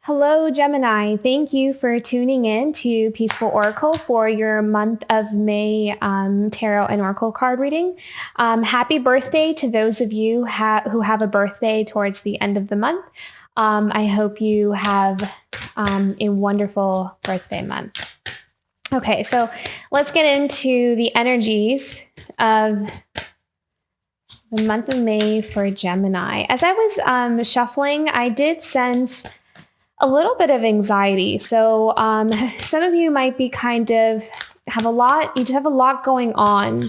Hello, Gemini. Thank you for tuning in to Peaceful Oracle for your month of May tarot and oracle card reading. Happy birthday to those of you who have a birthday towards the end of the month. I hope you have a wonderful birthday month. Okay, so let's get into the energies of the month of May for Gemini. As I was shuffling, I did sense a little bit of anxiety. So some of you might be you just have a lot going on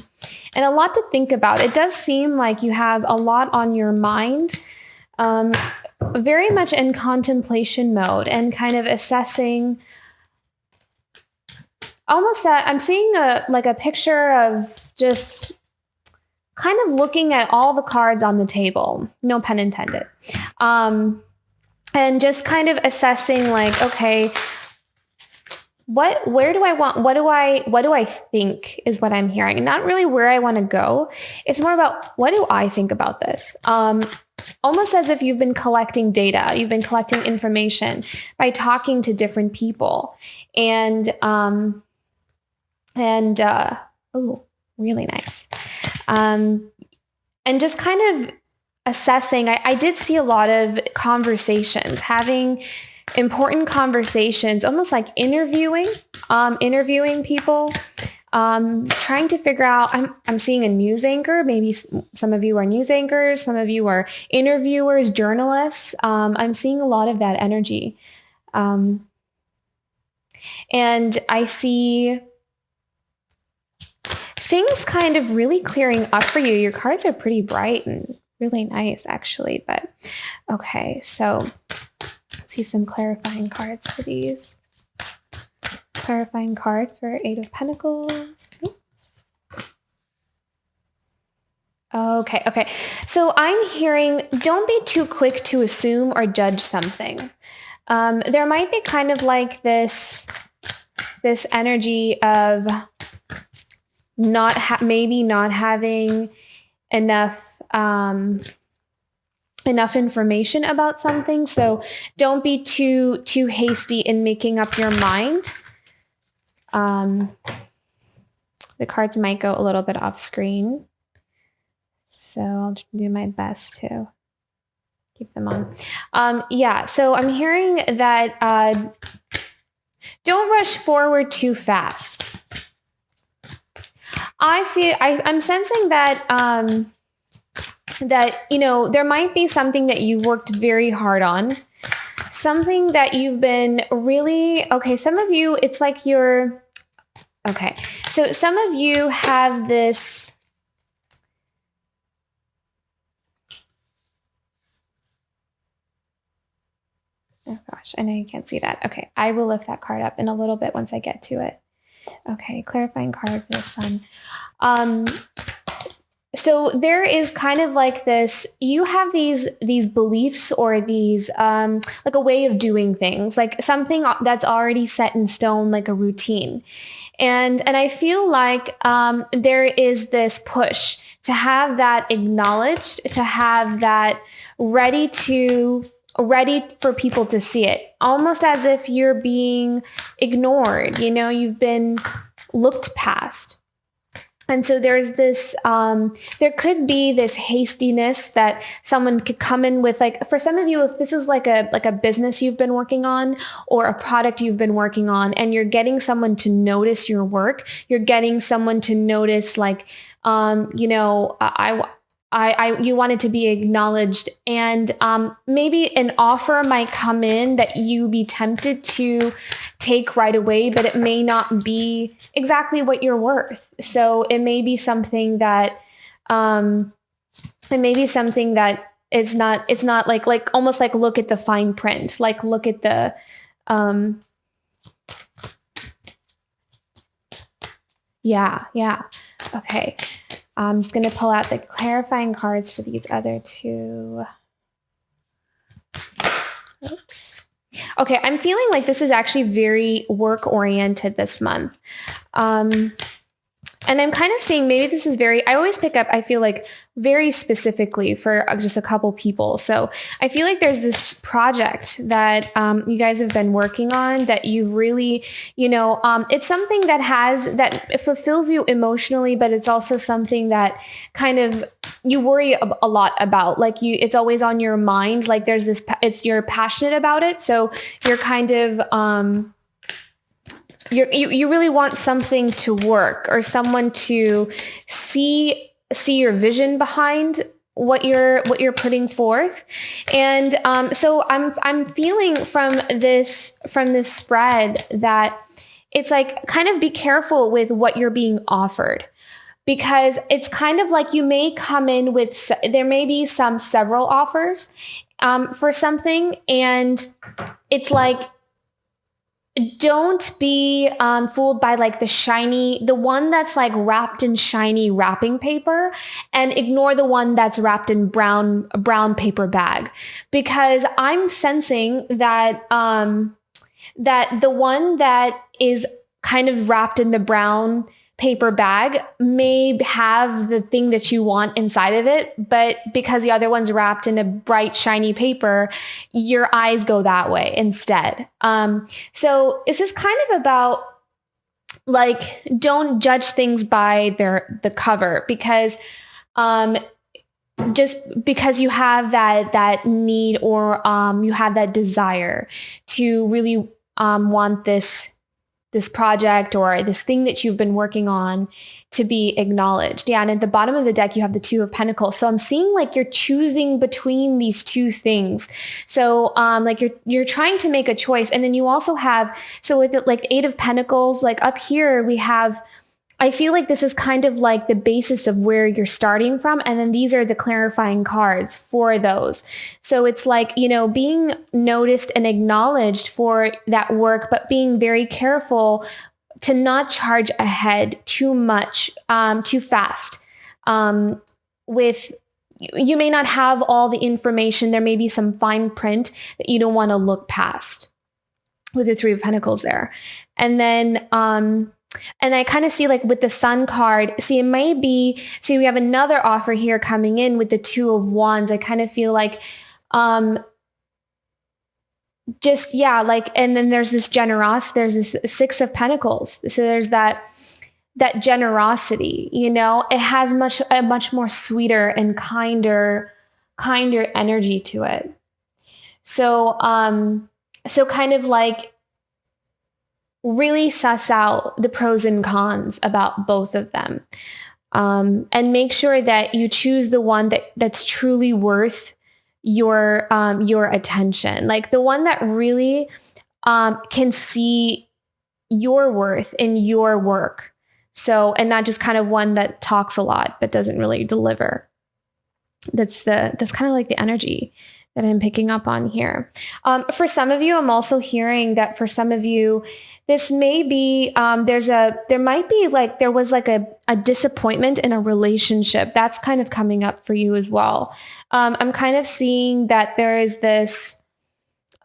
and a lot to think about. It does seem like you have a lot on your mind, very much in contemplation mode and kind of assessing almost that I'm seeing a picture of just kind of looking at all the cards on the table, no pun intended. And just kind of assessing okay, what do I think is what I'm hearing, and not really where I want to go. It's more about what do I think about this? Almost as if you've been collecting data, you've been collecting information by talking to different people, and really nice. And just kind of assessing, I did see a lot of conversations, having important conversations, almost like interviewing people, trying to figure out, I'm seeing a news anchor. Maybe some of you are news anchors, some of you are interviewers, journalists. I'm seeing a lot of that energy. And I see things kind of really clearing up for you. Your cards are pretty bright and really nice, actually. But okay, so let's see some clarifying cards for these. Clarifying card for Eight of Pentacles. Oops. Okay. So I'm hearing, don't be too quick to assume or judge something. There might be kind of like this energy of maybe not having enough information about something. So don't be too hasty in making up your mind. The cards might go a little bit off screen, so I'll do my best to keep them on. So I'm hearing that don't rush forward too fast. I'm sensing that there might be something that you've worked very hard on, something that you've been really, some of you, it's like so some of you have this, oh gosh, I know you can't see that. Okay, I will lift that card up in a little bit once I get to it. Okay, clarifying card for the sun. So there is kind of like this, you have these beliefs or these, like a way of doing things, like something that's already set in stone, like a routine. And I feel like there is this push to have that acknowledged, to have that ready for people to see it, almost as if you're being ignored, you've been looked past. And so there's this, there could be this hastiness that someone could come in with, like, for some of you, if this is like a business you've been working on or a product you've been working on, and you're getting someone to notice your work, you're getting someone to notice, like, you want it to be acknowledged, and maybe an offer might come in that you be tempted to take right away, but it may not be exactly what you're worth. So it may be something that, it's not like almost like look at the fine print, like look at the, okay. I'm just going to pull out the clarifying cards for these other two. Oops. Okay, I'm feeling like this is actually very work-oriented this month. And I'm kind of seeing maybe this is I always pick up, I feel like very specifically for just a couple people. So I feel like there's this project that you guys have been working on that you've really, it's something that it fulfills you emotionally, but it's also something that kind of you worry a lot about. Like it's always on your mind. Like you're passionate about it. So you're kind of, you really want something to work or someone to see your vision behind what you're putting forth. And so I'm feeling from this spread that it's like kind of be careful with what you're being offered, because it's kind of like you may come in with there may be several offers for something, and it's like, don't be fooled by like the one that's like wrapped in shiny wrapping paper, and ignore the one that's wrapped in brown paper bag, because I'm sensing that that the one that is kind of wrapped in the brown paper bag may have the thing that you want inside of it, but because the other one's wrapped in a bright, shiny paper, your eyes go that way instead. So this is kind of about like, don't judge things by the cover, because just because you have that need or you have that desire to really want this project or this thing that you've been working on to be acknowledged. Yeah. And at the bottom of the deck, you have the Two of Pentacles. So I'm seeing like you're choosing between these two things. So like you're trying to make a choice. And then you also have, so with it, like Eight of Pentacles, like up here we have, I feel like this is kind of like the basis of where you're starting from. And then these are the clarifying cards for those. So it's like, being noticed and acknowledged for that work, but being very careful to not charge ahead too much, too fast. You may not have all the information. There may be some fine print that you don't want to look past with the Three of Pentacles there. And then, and I kind of see like with the Sun card, we have another offer here coming in with the Two of Wands. I kind of feel like, and then there's this generosity, there's this Six of Pentacles. So there's that generosity, it has a much more sweeter and kinder energy to it. So, so kind of like, really suss out the pros and cons about both of them, and make sure that you choose the one that's truly worth your attention, like the one that really can see your worth in your work. So, and not just kind of one that talks a lot but doesn't really deliver. That's kind of like the energy that I'm picking up on here. For some of you, I'm also hearing that for some of you, this may be, there was like a disappointment in a relationship. That's kind of coming up for you as well. I'm kind of seeing that there is this,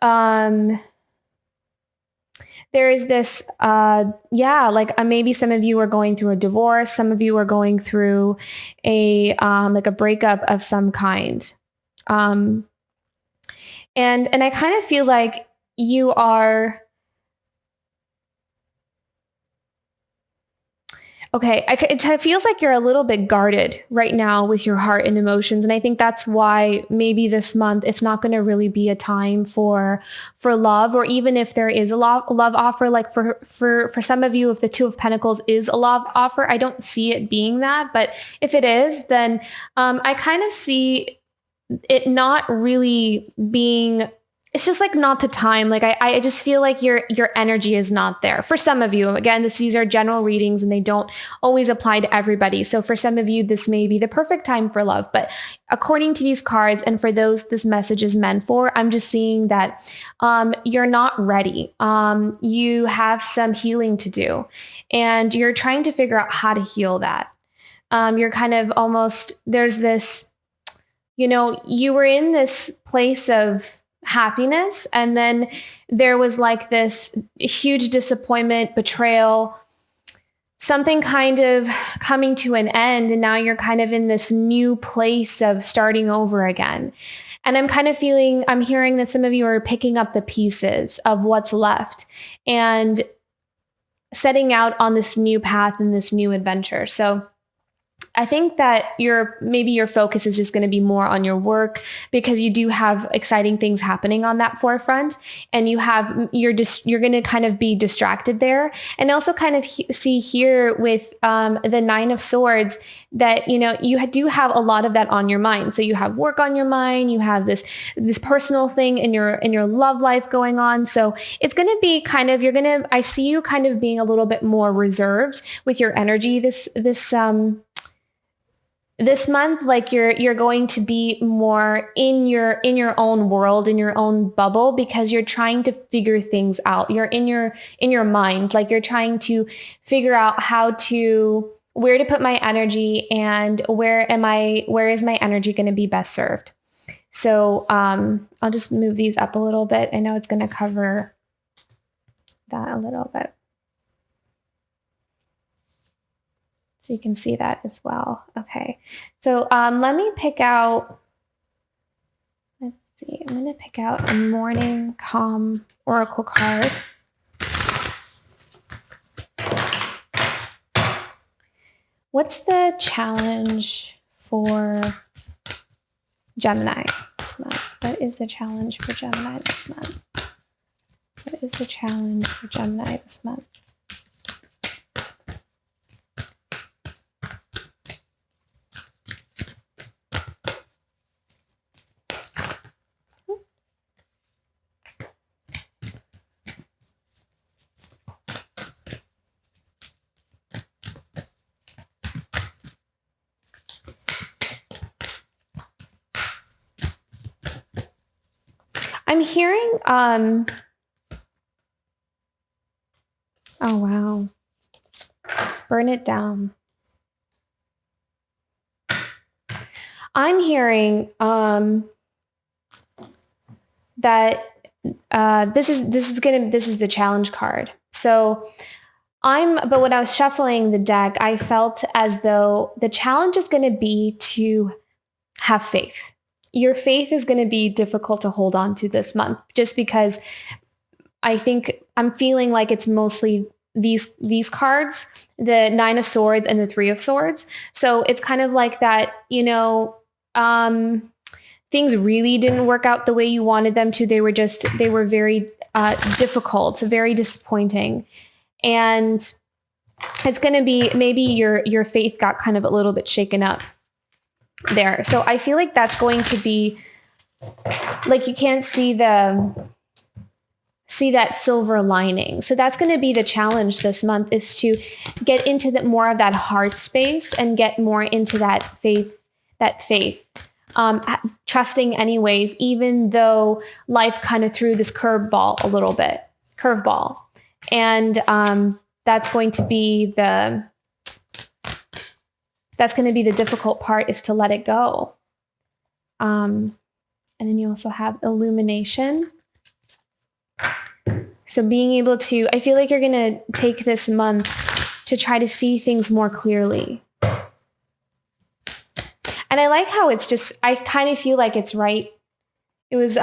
maybe some of you are going through a divorce. Some of you are going through a breakup of some kind. And I kind of feel like you are, okay, it feels like you're a little bit guarded right now with your heart and emotions. And I think that's why maybe this month it's not going to really be a time for love, or even if there is a love offer, like for some of you, if the Two of Pentacles is a love offer, I don't see it being that. But if it is, then I kind of see it not really being, it's just like not the time. Like I just feel like your energy is not there. For some of you, again, these are general readings and they don't always apply to everybody. So for some of you, this may be the perfect time for love. But according to these cards, and for those this message is meant for, I'm just seeing that you're not ready. You have some healing to do, and you're trying to figure out how to heal that. You're kind of almost, there's this, you were in this place of happiness, and then there was like this huge disappointment, betrayal, something kind of coming to an end, and now you're kind of in this new place of starting over again. And I'm hearing that some of you are picking up the pieces of what's left and setting out on this new path and this new adventure. So I think that maybe your focus is just going to be more on your work, because you do have exciting things happening on that forefront, and you're going to kind of be distracted there. And also kind of see here with the Nine of Swords that, you do have a lot of that on your mind. So you have work on your mind, you have this personal thing in your love life going on. So it's going to be kind of, I see you kind of being a little bit more reserved with your energy this month. Like you're going to be more in your own world, in your own bubble, because you're trying to figure things out. You're in your mind, like you're trying to figure out where to put my energy, and where is my energy going to be best served. So I'll just move these up a little bit. I know it's going to cover that a little bit, so you can see that as well. Okay, so let me pick out, let's see, I'm going to pick out a Morning Calm Oracle card. What's the challenge for Gemini this month? What is the challenge for Gemini this month? What is the challenge for Gemini this month? I'm hearing, oh wow, burn it down. I'm hearing that this is the challenge card. So but when I was shuffling the deck, I felt as though the challenge is going to be to have faith. Your faith is going to be difficult to hold on to this month, just because I think I'm feeling like it's mostly these cards, the Nine of Swords and the Three of Swords. So it's kind of like that, things really didn't work out the way you wanted them to. They were very difficult, very disappointing. And it's going to be, maybe your faith got kind of a little bit shaken up there. So I feel like that's going to be like, you can't see that silver lining. So that's going to be the challenge this month, is to get into more of that heart space and get more into that faith, trusting anyways, even though life kind of threw this curveball. And that's going to be the difficult part, is to let it go. And then you also have illumination. So being able to, I feel like you're going to take this month to try to see things more clearly. And I like how it's just, I kind of feel like it's right. It was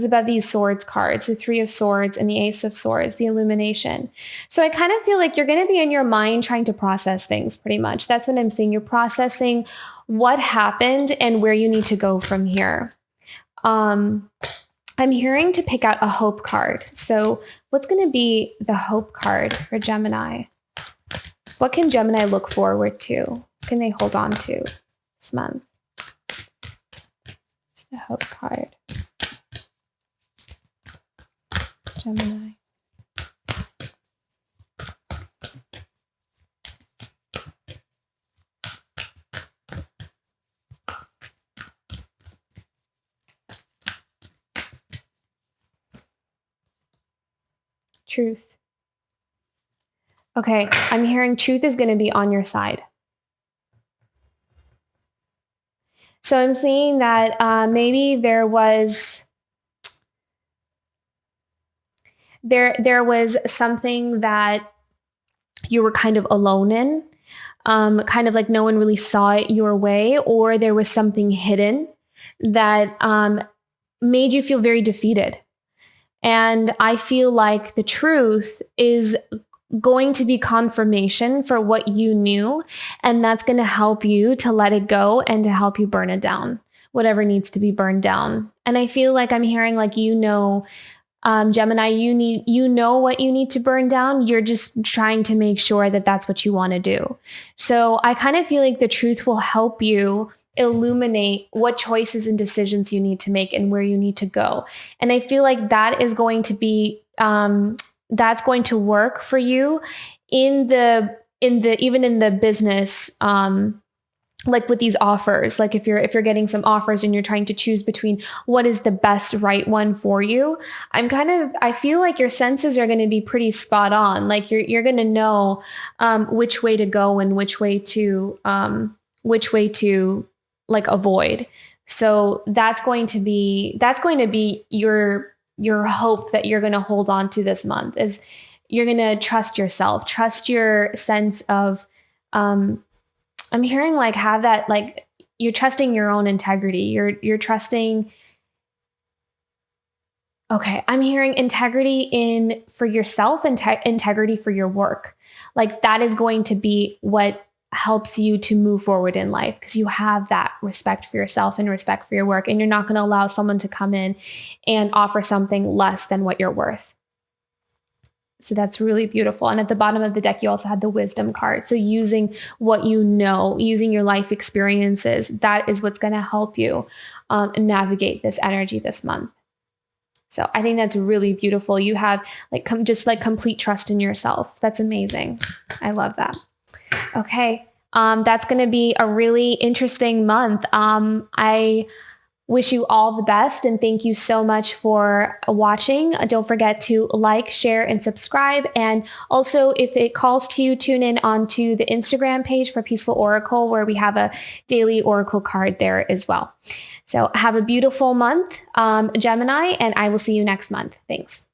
about these swords cards, the Three of Swords and the Ace of Swords, the illumination. So I kind of feel like you're going to be in your mind trying to process things, pretty much. That's what I'm seeing. You're processing what happened and where you need to go from here. I'm hearing to pick out a hope card. So what's going to be the hope card for Gemini? What can Gemini look forward to? What can they hold on to this month? It's the hope card. Gemini. Truth. Okay, I'm hearing truth is going to be on your side. So I'm seeing that maybe there was something that you were kind of alone in, kind of like no one really saw it your way, or there was something hidden that made you feel very defeated. And I feel like the truth is going to be confirmation for what you knew. And that's going to help you to let it go and to help you burn it down, whatever needs to be burned down. And I feel like I'm hearing like, Gemini, you know what you need to burn down. You're just trying to make sure that that's what you want to do. So I kind of feel like the truth will help you illuminate what choices and decisions you need to make and where you need to go. And I feel like that is going to be, that's going to work for you even in the business, like with these offers. Like if you're getting some offers and you're trying to choose between what is the best right one for you, I feel like your senses are going to be pretty spot on. Like you're going to know which way to go and which way to like avoid. So that's going to be your hope that you're going to hold on to this month, is you're going to trust yourself, trust your sense of, I'm hearing like have that, like you're trusting your own integrity. You're trusting. Okay. I'm hearing integrity for yourself and integrity for your work. Like that is going to be what helps you to move forward in life, because you have that respect for yourself and respect for your work. And you're not going to allow someone to come in and offer something less than what you're worth. So that's really beautiful. And at the bottom of the deck, you also had the wisdom card. So using what you know, using your life experiences, that is what's going to help you navigate this energy this month. So I think that's really beautiful. You have like just like complete trust in yourself. That's amazing. I love that. Okay. That's going to be a really interesting month. I wish you all the best and thank you so much for watching. Don't forget to like, share, and subscribe. And also, if it calls to you, tune in onto the Instagram page for Peaceful Oracle, where we have a daily oracle card there as well. So have a beautiful month, Gemini, and I will see you next month. Thanks.